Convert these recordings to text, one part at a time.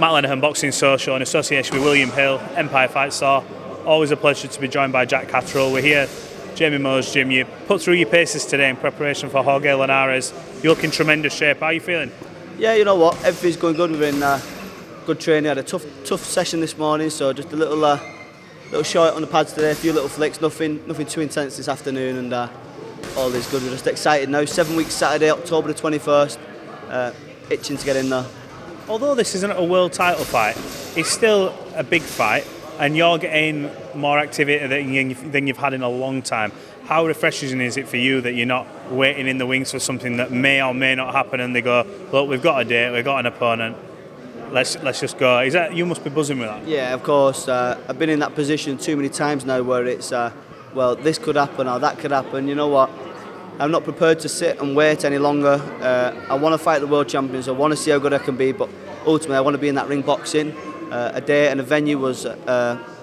Matt Lenihan, Boxing Social, in association with William Hill, Empire Fight Store. Always a pleasure to be joined by Jack Catterall. We're here, Jamie Moore's gym. You put through your paces today in preparation for Jorge Linares. You look in tremendous shape. How are you feeling? Yeah, you know what? Everything's going good. We've been good training. Had a tough session this morning, so just a little short on the pads today, a few little flicks. Nothing too intense this afternoon, and all is good. We're just excited now. 7 weeks Saturday, October the 21st. Itching to get in there. Although this isn't a world title fight, it's still a big fight, and you're getting more activity than you've had in a long time. How refreshing is it for you that you're not waiting in the wings for something that may or may not happen, and they go, look, we've got a date, we've got an opponent, let's just go. Is that, you must be buzzing with that? Yeah, of course. I've been in that position too many times now where it's, well, this could happen or that could happen. You know what? I'm not prepared to sit and wait any longer. I want to fight the world champions. I want to see how good I can be, but ultimately I want to be in that ring boxing. A date and a venue was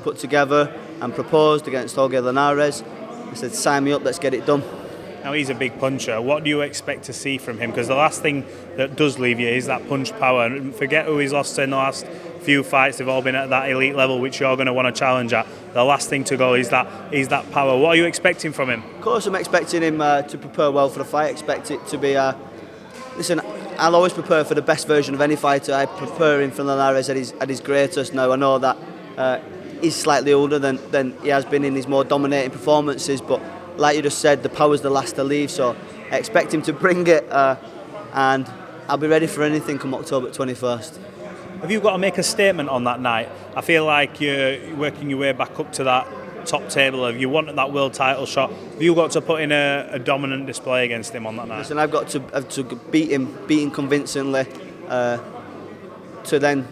put together and proposed against Jorge Linares. I said, sign me up, let's get it done. Now, he's a big puncher. What do you expect to see from him? Because the last thing that does leave you is that punch power. And forget who he's lost to in the last few fights. They've all been at that elite level, which you're going to want to challenge at. The last thing to go is that power. What are you expecting from him? Of course, I'm expecting him to prepare well for the fight. I expect it to be... listen, I'll always prepare for the best version of any fighter. I prepare him for Linares at his greatest. Now, I know that he's slightly older than he has been in his more dominating performances, but like you just said, the power's the last to leave, so I expect him to bring it, and I'll be ready for anything come October 21st. Have you got to make a statement on that night? I feel like you're working your way back up to that top table of you want that world title shot. Have you got to put in a dominant display against him on that night? Listen, I've got to beat him convincingly to then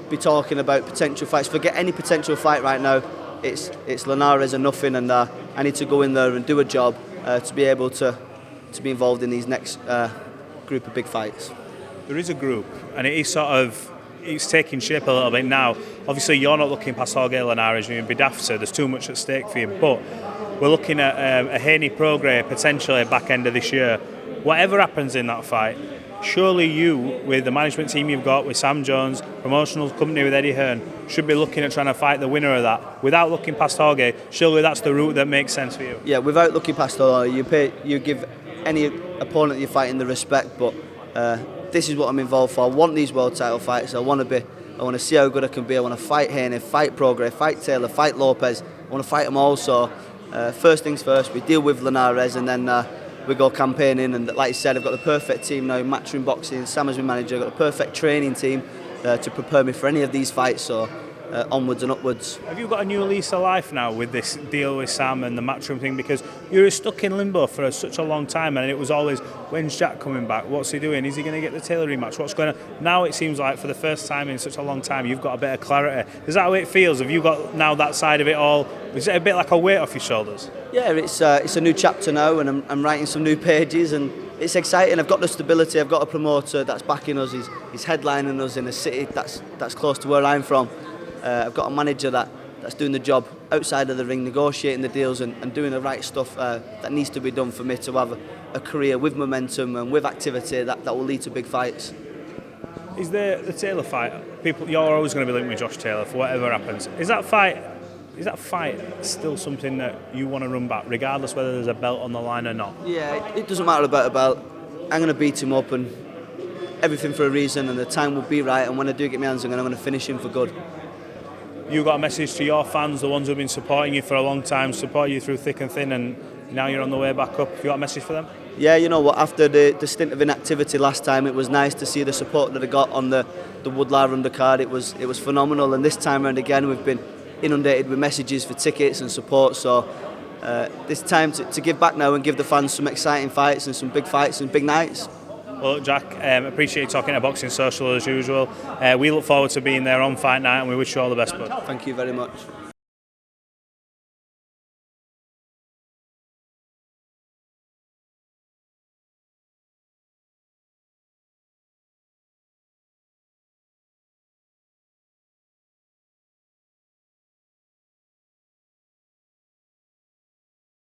be talking about potential fights. Forget any potential fight right now. It's Linares or nothing, and I need to go in there and do a job to be able to be involved in these next group of big fights. There is a group, and it is sort of, it's taking shape a little bit now. Obviously, you're not looking past Jorge Linares, you'd be daft, so there's too much at stake for you, but we're looking at a Haney-Prograis potentially back end of this year. Whatever happens in that fight, surely you, with the management team you've got, with Sam Jones, promotional company with Eddie Hearn, should be looking at trying to fight the winner of that. Without looking past Jorge, surely that's the route that makes sense for you. Yeah, without looking past Jorge, you give any opponent you're fighting the respect, but this is what I'm involved for. I want these world title fights. I want to see how good I can be. I want to fight Haney, fight Prograis, fight Taylor, fight Lopez. I want to fight them all. So first things first, we deal with Linares, and then we go campaigning. And like you said, I've got the perfect team now. Matchroom Boxing, Sam as my manager. I've got the perfect training team to prepare me for any of these fights. So onwards and upwards. Have you got a new lease of life now with this deal with Sam and the Matchroom thing? Because you were stuck in limbo for such a long time, and it was always, when's Jack coming back? What's he doing? Is he going to get the Taylor rematch? What's going on? Now it seems like for the first time in such a long time, you've got a bit of clarity. Is that how it feels? Have you got now that side of it all? Is it a bit like a weight off your shoulders? Yeah, it's a new chapter now, and I'm writing some new pages, and it's exciting. I've got the stability. I've got a promoter that's backing us. He's headlining us in a city that's close to where I'm from. I've got a manager that's doing the job outside of the ring, negotiating the deals and doing the right stuff that needs to be done for me to have a career with momentum and with activity that will lead to big fights. Is the Taylor fight, you're always going to be linked with Josh Taylor for whatever happens. Is that fight still something that you want to run back, regardless whether there's a belt on the line or not? Yeah, it doesn't matter about a belt. I'm going to beat him up, and everything for a reason, and the time will be right, and when I do get my hands on him, I'm going to finish him for good. You got a message to your fans, the ones who've been supporting you for a long time, support you through thick and thin, and now you're on the way back up. Have you got a message for them? Yeah, you know what, after the stint of inactivity last time, it was nice to see the support that I got on the Woodlar undercard. It was phenomenal, and this time around again we've been inundated with messages for tickets and support, so this time to give back now and give the fans some exciting fights and some big fights and big nights. Well, Jack, appreciate you talking to Boxing Social as usual. We look forward to being there on fight night, and we wish you all the best, bud. Thank you very much.